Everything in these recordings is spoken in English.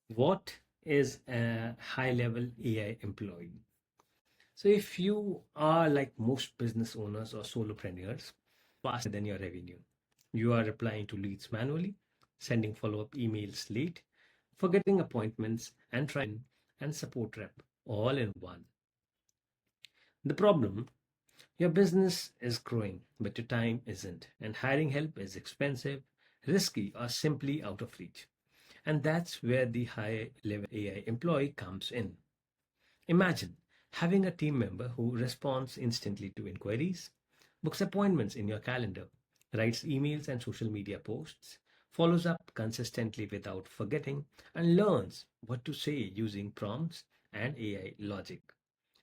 What is a high level AI employee? So, if you are like most business owners or solopreneurs, faster than your revenue, you are replying to leads manually, sending follow up emails late, forgetting appointments, and trying and support rep all in one. The problem, your business is growing, but your time isn't, and hiring help is expensive, risky, or simply out of reach. And that's where the high level AI employee comes in. Imagine having a team member who responds instantly to inquiries, books appointments in your calendar, writes emails and social media posts, follows up consistently without forgetting, and learns what to say using prompts and AI logic.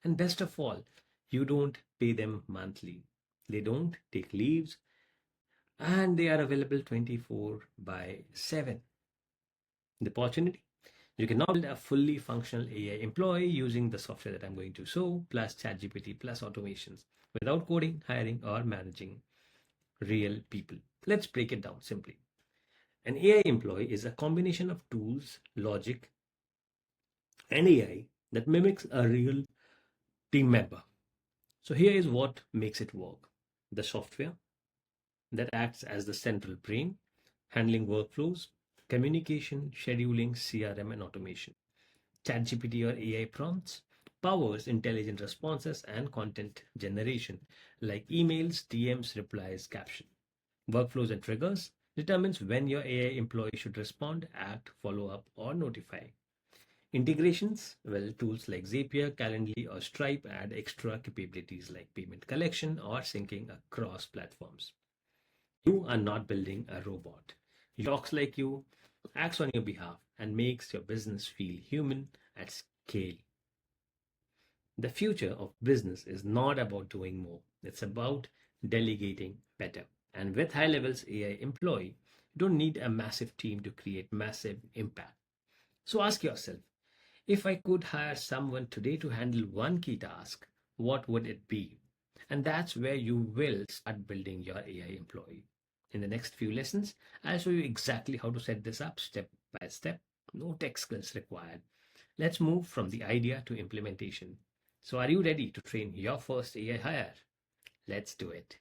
And best of all, you don't pay them monthly. They don't take leaves and they are available 24 by 7. The opportunity, you can now build a fully functional AI employee using the software that I'm going to show, plus ChatGPT, plus automations, without coding, hiring, or managing real people. Let's break it down simply. An AI employee is a combination of tools, logic, and AI that mimics a real team member. So here is what makes it work. The software that acts as the central brain, handling workflows, communication, scheduling, CRM, and automation. ChatGPT or AI prompts powers intelligent responses and content generation like emails, DMs, replies, caption. Workflows and triggers determines when your AI employee should respond, act, follow up, or notify. Integrations, well, tools like Zapier, Calendly, or Stripe add extra capabilities like payment collection or syncing across platforms. You are not building a robot. It talks like you, acts on your behalf, and makes your business feel human at scale. The future of business is not about doing more, it's about delegating better. And with high levels AI employee, you don't need a massive team to create massive impact. So ask yourself, if I could hire someone today to handle one key task, what would it be? And that's where you will start building your AI employee. In the next few lessons, I'll show you exactly how to set this up step by step. No tech skills required. Let's move from the idea to implementation. So, are you ready to train your first AI hire? Let's do it.